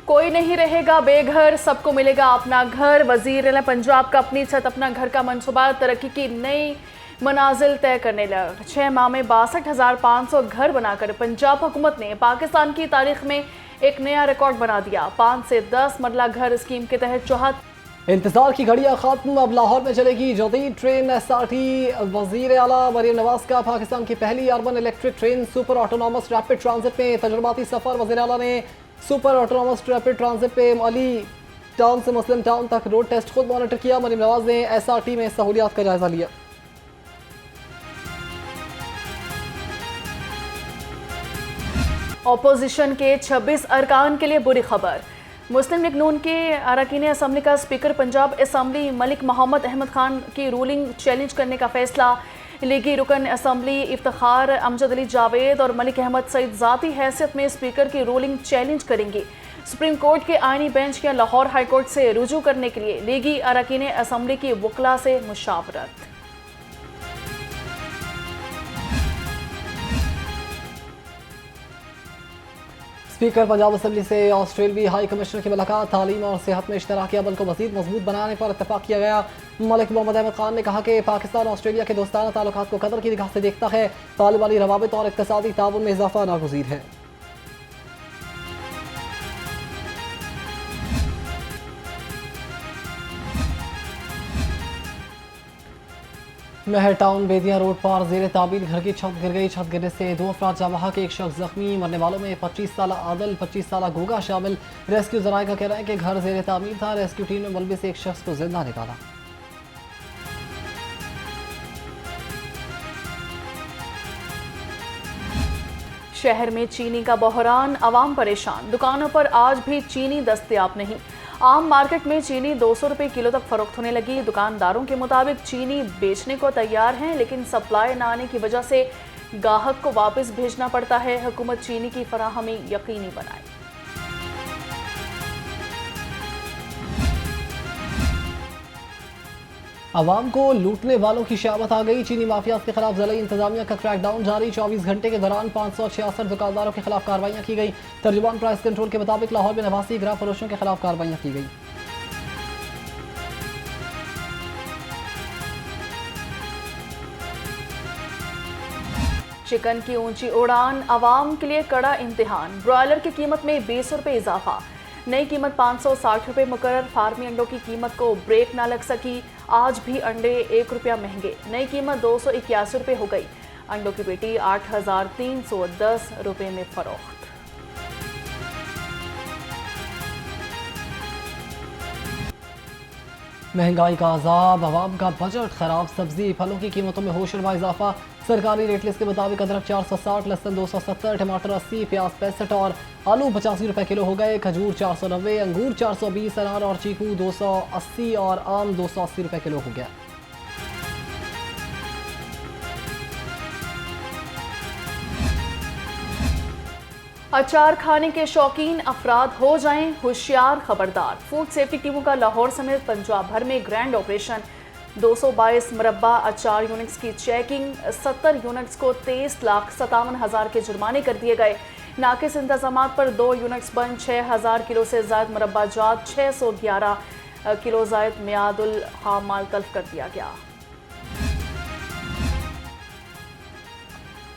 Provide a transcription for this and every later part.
कोई नहीं रहेगा बेघर, सबको मिलेगा अपना घर। वजीर पंजाब का अपनी छत अपना घर का मंसूबा तरक्की की नई मनाजिल तय करने लगा। 6 माह में 62,500 घर बनाकर पंजाब हुकूमत ने पाकिस्तान की तारीख में एक नया रिकॉर्ड बना दिया। 5 से 10 मरला घर स्कीम के तहत 74 इंतजार की घड़ियां खत्म, अब लाहौर में चलेगी जदीद ट्रेन SRT। वजीर आला मरियम नवाज का पाकिस्तान की पहली urban electric train super autonomous rapid transit में तजुर्बाती सफर। वजीर आला ने सुपर ऑटोनॉमस रैपिड ट्रांजिट पे अली टाउन से मुस्लिम टाउन तक रोड टेस्ट खुद मॉनिटर किया। मरियम नवाज ने SRT में सहूलियात का जायजा लिया। ऑपोजिशन के 26 अरकान के लिए बुरी खबर। मुस्लिम लीग नून के अरकान असम्बली का स्पीकर पंजाब असम्बली मलिक मोहम्मद अहमद खान की रूलिंग चैलेंज करने का फैसला। लीगी रुकन असम्बली इफ्तिखार अमजद अली जावेद और मलिक अहमद सईद ज़ाती हैसियत में स्पीकर की रूलिंग चैलेंज करेंगे। सुप्रीम कोर्ट के आईनी बेंच या लाहौर हाई कोर्ट से रुजू करने के लिए लीगी अरकान असम्बली की वकला से मुशावरत। स्पीकर पंजाब असम्बली से ऑस्ट्रेलियाई हाई कमिश्नर की मुलाकात। तालीम और सेहत में इश्तराकी अमल को मज़ीद मजबूत बनाने पर इत्तफाक किया गया। मलिक मोहम्मद अहमद खान ने कहा कि पाकिस्तान ऑस्ट्रेलिया के दोस्ताना ताल्लुकात को कदर की निगाह से देखता है। तालिबानी रवाबित और इक़्तिसादी ताउन में इजाफा नागुज़ीर है। महर टाउन बेदिया रोड पर जेर ताबीर घर की छत गिर गई। छत गिरने से 2 अफराद जाँ बहक, एक शख्स जख्मी। मरने वालों में 25 साल आदल, 25 साल गोगा शामिल। रेस्क्यू जराये का कहना है कि घर जेर तामीर था। रेस्क्यू टीम ने मलबे से एक शख्स को जिंदा निकाला। शहर में चीनी का बहरान, आवाम परेशान। दुकानों पर आज भी चीनी दस्तयाब नहीं। आम मार्केट में चीनी 200 रुपये किलो तक फरोख्त होने लगी। दुकानदारों के मुताबिक चीनी बेचने को तैयार हैं, लेकिन सप्लाई न आने की वजह से गाहक को वापस भेजना पड़ता है। हुकूमत चीनी की फराहमी यकीनी बनाए। आवाम को लूटने वालों की शामत आ गई। चीनी माफिया के खिलाफ ज़िला इंतजामिया का क्रैकडाउन जारी। 24 घंटे के दौरान 566 दुकानदारों के खिलाफ कार्रवाइयाँ की गई। तर्जुमान प्राइस कंट्रोल के मुताबिक लाहौर में 89 ग्राम फरोशों के खिलाफ कार्रवाइयाँ की गई। चिकन की ऊंची उड़ान, आवाम के लिए कड़ा इम्तिहान। ब्रॉयलर की कीमत में 20 रुपये इजाफा। नई कीमत 560 रुपये मुकर्रर। फार्मी अंडों की कीमत को ब्रेक ना लग सकी। आज भी अंडे 1 रुपया महंगे। नई कीमत 281 रुपये हो गई। अंडों की पेटी 8,310 रुपये में फरोख्त। महंगाई का अजाब, आवाम का बजट खराब। सब्जी फलों की कीमतों में होशरुबा इजाफा। सरकारी रेट लिस्ट के मुताबिक अदरक 460, लहसुन 270, टमाटर 80, प्याज 65 और आलू 85 रुपये किलो हो गए। खजूर 490, अंगूर 420, अनार और चीकू 280 और आम 280 रुपये किलो हो गया। अचार खाने के शौकीन अफराद हो जाएं होशियार, खबरदार। फूड सेफ्टी टीमों का लाहौर समेत पंजाब भर में ग्रैंड ऑपरेशन। 222 मुरब्बा अचार यूनिट्स की चेकिंग। 70 यूनिट्स को 23,57,000 के जुर्माने कर दिए गए। नाकिस इंतजामात पर 2 यूनिट्स बंद। 6,000 किलो से ज़ायद मुरब्बा जात, 611 किलो ज़ायद मियादुल खाम माल तल्फ कर दिया गया।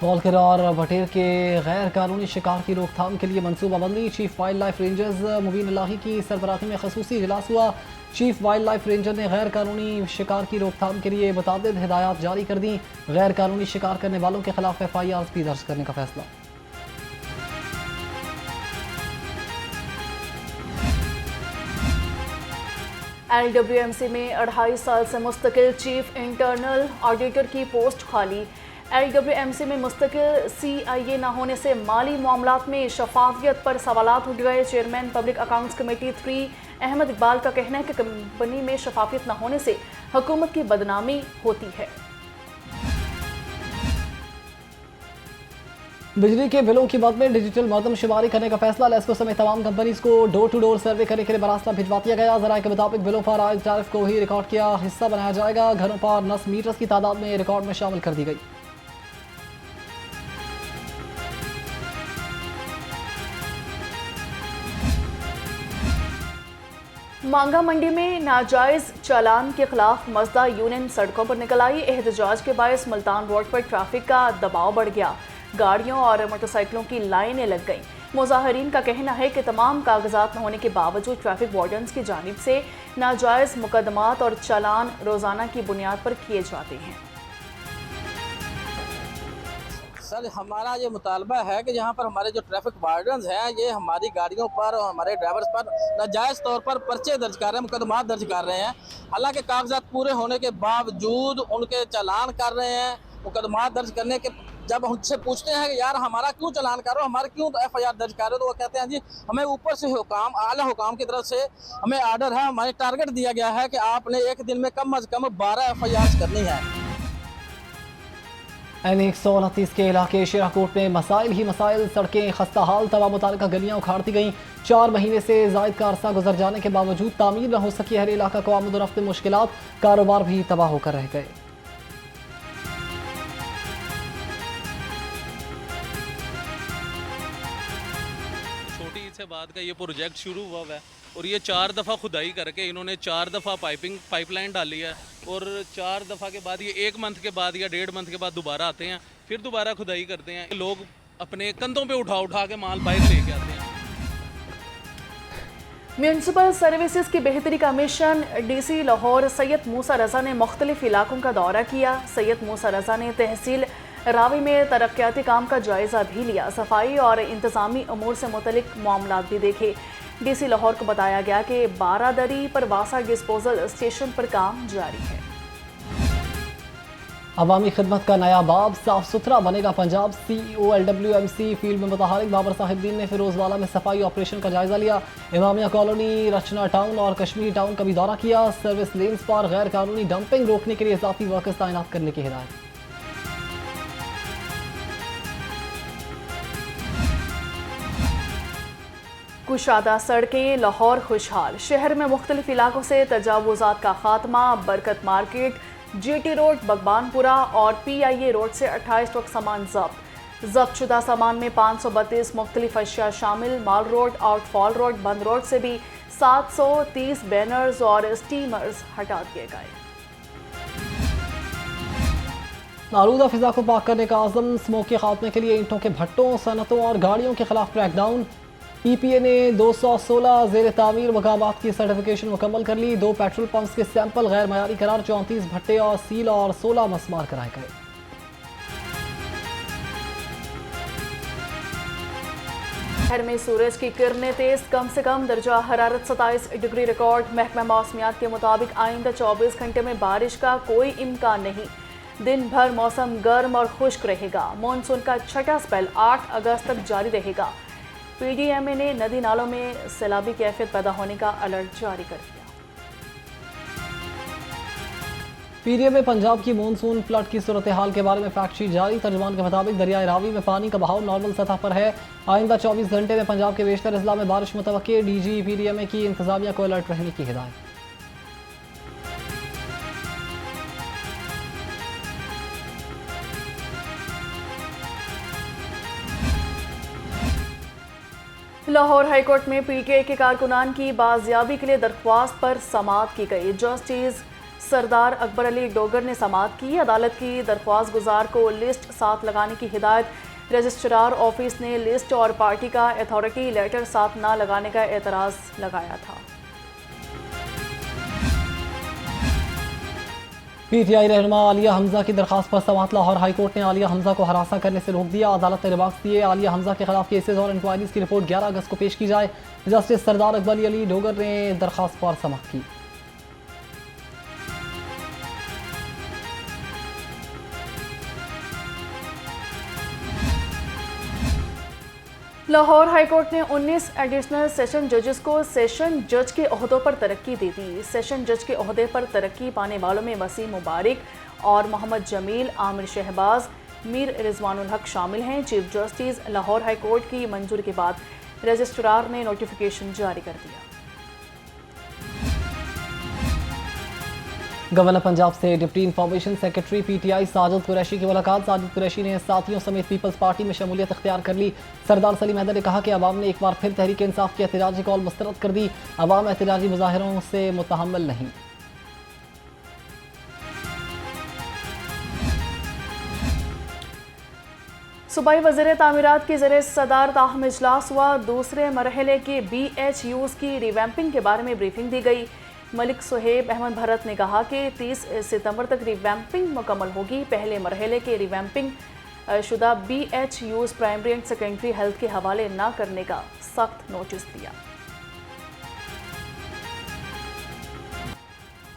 बॉलकर और बटेर के गैर कानूनी शिकार की रोकथाम के लिए मनसूबाबंदी। चीफ वाइल्ड लाइफ रेंजर्स मुबीन इलाही की सरबराही में खसूसी इजलास हुआ। चीफ वाइल्ड लाइफ रेंजर ने गैर कानूनी शिकार की रोकथाम के लिए मुताबिद हिदायत जारी कर दी। गैर कानूनी शिकार करने वालों के खिलाफ FIR भी दर्ज करने का फैसला। LWMC में 2.5 साल से मुस्तकिल चीफ इंटरनल ऑडिटर की पोस्ट खाली। LWMC में मुस्तकिल CIA न होने से माली मामलात में शफाफियत पर सवालात उठ गए। Chairman public accounts committee 3 Ahmed Iqbal का कहना है कि कंपनी में शफाफियत न होने से हुकूमत की बदनामी होती है। बिजली के बिलों की मद में डिजिटल मरदमशुमारी करने का फैसला। लेस्को समेत तमाम कंपनीज को डोर टू डोर सर्वे करने के लिए मरासला भिजवा दिया गया। जराये के मुताबिक बिलों पर आयद टैरिफ को ही रिकॉर्ड किया हिस्सा बनाया जाएगा। घरों पर नस्ब मीटर्स की तादाद में रिकॉर्ड में शामिल कर दी गई। मांगा मंडी में नाजायज चालान के खिलाफ मजदा यूनियन सड़कों पर निकल आई। एहतजाज के बायस मुल्तान रोड पर ट्रैफिक का दबाव बढ़ गया, गाड़ियों और मोटरसाइकिलों की लाइनें लग गईं। मुजाहरीन का कहना है कि तमाम कागजात न होने के बावजूद ट्रैफिक वार्डन्स की जानिब से नाजायज मुकदमात और चालान रोजाना की बुनियाद पर किए जाते हैं। सर, हमारा ये मुतालबा है कि यहाँ पर हमारे जो ट्रैफिक वार्डन्स हैं ये हमारी गाड़ियों पर और हमारे ड्राइवर्स पर नाजायज़ तौर पर पर्चे दर्ज कर रहे हैं, मुकदमात दर्ज कर रहे हैं। हालांकि कागजात पूरे होने के बावजूद उनके चालान कर रहे हैं। मुकदमात दर्ज करने के जब उनसे पूछते हैं कि यार हमारा क्यों चालान कर रहे हो, हमारे क्यों FIR दर्ज कर रहे हो, तो वो कहते हैं जी हमें ऊपर से हुकाम, आला हुकाम की तरफ से हमें आर्डर है, हमें टारगेट दिया गया है कि आपने एक दिन में कम अज़ कम 12 FIR करनी है। N129 के इलाके शेराकोट में मसाइल ही मसाइल, सड़कें खस्ता हाल, तवा मुतालिका गलियां उखाड़ दी गईं। 4 महीने से जायद का अरसा गुजर जाने के बावजूद तामीर न हो सकी हर इलाका को आमद रफ्त मुश्किलात, कारोबार भी तबाह होकर रह गए। छोटी से बाद का ये प्रोजेक्ट शुरू हुआ है और ये 4 दफ़ा खुदाई करके इन्होंने 4 दफ़ा पाइपलाइन डाली है और 4 दफ़ा के बाद ये 1 मंथ के बाद या 1.5 मंथ के बाद दोबारा आते हैं, फिर दोबारा खुदाई करते हैं। लोग अपने कंधों पे उठा उठा के माल बाहर लेके आते हैं। म्यूनसिपल सर्विसेज की बेहतरी का मिशन DC लाहौर सैयद मूसा रजा ने मुख्तलिफ इलाकों का दौरा किया। सैयद मूसा रजा ने तहसील रावी में तरक्याती काम का जायजा भी लिया, सफाई और इंतजामी अमूर से मुतलिक मामलात भी देखे। DC लाहौर को बताया गया कि 12 दरी पर वासा डिस्पोजल स्टेशन पर काम जारी है। अवामी खिदमत का नया बाब, साफ सुथरा बनेगा पंजाब। CEO LWMC फील्ड में मुतहरिक बाबर साहिबदीन ने फिरोजवाला में सफाई ऑपरेशन का जायजा लिया। इमामिया कॉलोनी, रचना टाउन और कश्मीरी टाउन का भी दौरा किया। सर्विस लेन्स पर गैर कानूनी डंपिंग रोकने के लिए इजाफी वर्कर्स तैनात करने की हिदायत। कुशादा सड़कें, लाहौर खुशहाल। शहर में मुख्तलिफ इलाकों से तजावुजात का खात्मा। बरकत मार्केट, GT रोड, बगबानपुरा और PIA रोड से 28 ट्रक सामान जब्त शुदा सामान में 532 मुख्तलिफ अशिया शामिल। माल रोड, आउटफॉल रोड, बंद रोड से भी 730 बैनर्स और स्टीमर्स हटा दिए गए। आलूदा फिजा को पाक करने का आज़म, स्मोक के खात्मे के लिए ईंटों के भट्टों, सनतों और गाड़ियों के खिलाफ क्रैकडाउन। EPA ने 216 ज़ेर तामीर मकामात की सर्टिफिकेशन मुकम्मल कर ली। 2 पेट्रोल पंप्स के सैंपल गैर मयारी करार, 34 भट्टे और सील और 16 मस्मार कराए गए। शहर में सूरज की किरणें तेज, कम से कम दर्जा हरारत 27 डिग्री रिकॉर्ड। महकमा मौसमियात के मुताबिक आइंदा 24 घंटे में बारिश का कोई इम्कान नहीं। दिन भर मौसम गर्म और खुश्क रहेगा। मानसून का छठा स्पेल 8 अगस्त तक जारी रहेगा। PDMA ने नदी नालों में सैलाबी कैफियत पैदा होने का अलर्ट जारी कर दिया। PDMA पंजाब की मानसून फ्लड की सूरत हाल के बारे में फैक्ट शीट जारी। तर्जुमान के मुताबिक दरियाए रावी में पानी का बहाव नॉर्मल सतह पर है। आइंदा 24 घंटे में पंजाब के बेशतर अजला में बारिश मुतवक्के। DG PDMA की इंतजामिया को अलर्ट रहने की हिदायत। लाहौर हाईकोर्ट में PTI के कारकुनान की बाजियाबी के लिए दरख्वास्त पर समाअत की गई। जस्टिस सरदार अकबर अली डोगर ने समाअत की। अदालत की दरख्वास्त गुजार को लिस्ट साथ लगाने की हिदायत। रजिस्ट्रार ऑफिस ने लिस्ट और पार्टी का अथॉरिटी लेटर साथ न लगाने का एतराज़ लगाया था। PTI रहनुमा आलिया हमजा की दरखास्त पर समाअत। लाहौर हाईकोर्ट ने आलिया हमजा को हरासा करने से रोक दिया। अदालत ने रिमार्क्स दिए आलिया हमजा के खिलाफ केसेस और इंक्वायरीज की रिपोर्ट 11 अगस्त को पेश की जाए। जस्टिस सरदार अकबर अली डोगर ने दरखास्त पर समाअत की। लाहौर हाईकोर्ट ने 19 एडिशनल सेशन जजेस को सेशन जज के ओहदों पर तरक्की दे दी। सेशन जज के ओहदे पर तरक्की पाने वालों में वसीम मुबारक और मोहम्मद जमील, आमिर शहबाज, मीर रिजवानुल हक शामिल हैं। चीफ जस्टिस लाहौर हाईकोर्ट की मंजूरी के बाद रजिस्ट्रार ने नोटिफिकेशन जारी कर दिया। गवर्नर पंजाब से deputy information secretary PTI Sajid Qureshi की मुलाकात। साजिद कुरैशी ने साथियों समेत पीपल्स पार्टी में शमूलियत इख्तियार कर ली। सरदार सलीम हैदर ने कहा कि अवाम ने एक बार फिर तहरीक इंसाफ की एहतजाजी कॉल मुस्तरद कर दी। अवाम एहतजाजी मुजाहिरों से मुतहम्मिल नहीं। सूबाई वज़ीर तामीरात की ज़रिए सदारत अहम इजलास हुआ। दूसरे मरहले के BHUs की रिवैम्पिंग के बारे में ब्रीफिंग दी गई। मलिक सुहेब अहमद भरत ने कहा कि 30 सितंबर तक रिवैम्पिंग मुकम्मल होगी। पहले मरहले के रिवैम्पिंग शुदा BHUs primary and secondary health के हवाले न करने का सख्त नोटिस दिया।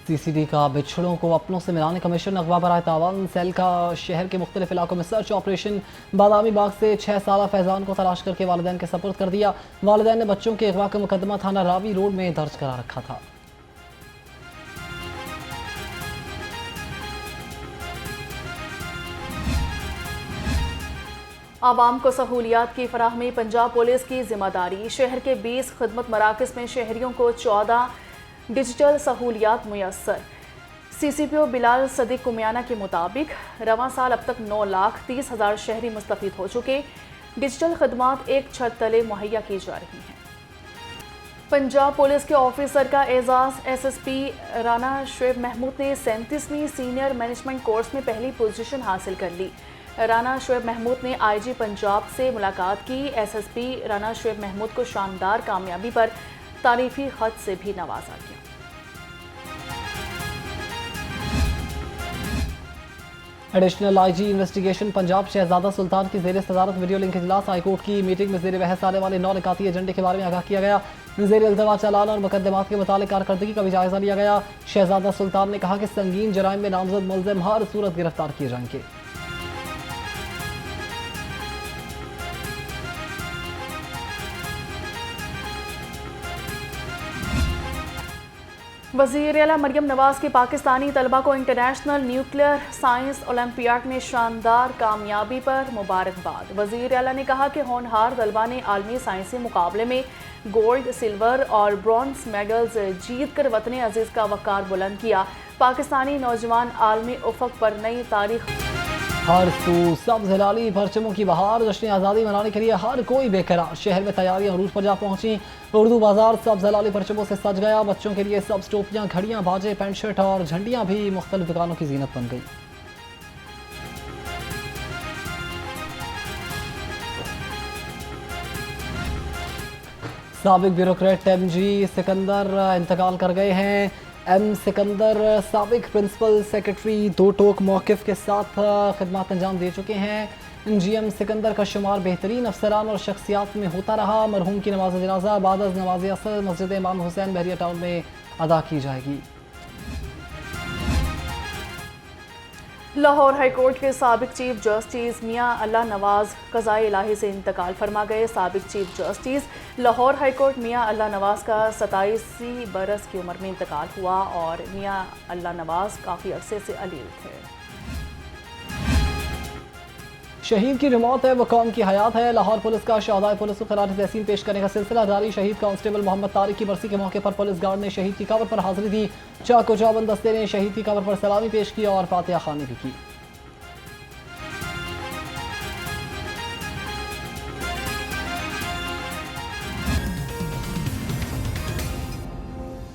CCD का बिछड़ों को अपनों से मिलाने का मिशन। अगवा बराए तावान सेल का शहर के मुख्तलिफ इलाकों में सर्च ऑपरेशन। बादामी बाग से 6 साला फैजान को तलाश करके वालिदैन के सपुर्द कर दिया। वालिदैन ने बच्चों के अगवा का मुकदमा थाना रावी रोड में दर्ज करा रखा था। आवाम को सहूलियात की फराहमी पंजाब पुलिस की जिम्मेदारी। शहर के 20 खिदमत मराकज़ में शहरियों को 14 डिजिटल सहूलियात मुयस्सर। CCPO बिलाल सदीक कुमियाना के मुताबिक रवां साल अब तक 9,30,000 शहरी मुस्तफ़ीद हो चुके। डिजिटल खदमात एक छत तले मुहैया की जा रही हैं। पंजाब पुलिस के ऑफिसर का एजाज़ SSP राना शुएब महमूद ने 37वीं सीनियर मैनेजमेंट कोर्स में पहली पोजीशन हासिल कर ली। राना शुएब महमूद ने IG पंजाब से मुलाकात की। SSP राना शुएब महमूद को शानदार कामयाबी पर तारीफी खत से भी नवाजा गया। एडिशनल IG इन्वेस्टिगेशन पंजाब शहजादा सुल्तान की ज़ेर सदारत वीडियो लिंक इजलास। हाईकोर्ट की मीटिंग में ज़ेर बहस आने वाले 9 निकाती एजेंडे के बारे में आगाह किया गया। ज़ेर इल्तवा चालान और मुकदमात के मुतालिक कारकर्दगी का भी जायजा लिया गया। शहजादा सुल्तान ने कहा कि संगीन जराइम में नामजद मुलजिम हर सूरत गिरफ्तार किए जाएंगे। वज़ीर आला मरियम नवाज की पाकिस्तानी तलबा को इंटरनेशनल न्यूक्लियर साइंस ओलंपियाड में शानदार कामयाबी पर मुबारकबाद। वज़ीर आला ने कहा कि होनहार तलबा ने आलमी साइंसी मुकाबले में गोल्ड, सिल्वर और ब्रॉन्ज मेडल्स जीत कर वतन अजीज़ का वक़ार बुलंद किया। पाकिस्तानी नौजवान आलमी उफ़क़ पर नई तारीख। हर सू सब्ज हिलाली परचमों की बहार। जश्न आज़ादी मनाने के लिए हर कोई बेकरार। शहर में तैयारियां अरूज पर जा पहुंची। उर्दू बाजार सब्ज हिलाली परचमों से सज गया। बच्चों के लिए सब्ज टोपियां, घड़ियां, बाजे, पैंट शर्ट और झंडियां भी मुख्तलिफ दुकानों की जीनत बन गई। साबिक ब्यूरोक्रेट MG सिकंदर इंतकाल कर गए हैं। M सिकंदर साबिक प्रिंसिपल सेक्रेटरी 2 टोक मौक़िफ़ के साथ खिदमत अंजाम दे चुके हैं। GM सिकंदर का शुमार बेहतरीन अफसरान और शख्सियात में होता रहा। मरहूम की नमाज जनाजा बाद नमाज असर मस्जिद इमाम हुसैन बहरिया टाउन में अदा की जाएगी। लाहौर हाईकोर्ट के साबिक चीफ जस्टिस मियां अल्लाह नवाज क़ज़ाए इलाही से इंतकाल फरमा गए। साबिक चीफ जस्टिस लाहौर हाईकोर्ट मियां अल्लाह नवाज का 87 बरस की उम्र में इंतकाल हुआ और मियां अल्लाह नवाज काफ़ी अरसे से अलील थे। शहीद की रिमौत है वो कौम की हयात है। लाहौर पुलिस का शहदाए पुलिस को ख़राज तहसीन पेश करने का सिलसिला जारी। शहीद कांस्टेबल मोहम्मद तारिक की बरसी के मौके पर पुलिस गार्ड ने शहीद की कब्र पर हाजिरी दी। चाको चौबंद दस्ते ने शहीद की कब्र पर सलामी पेश की और फातिहा खानी भी की।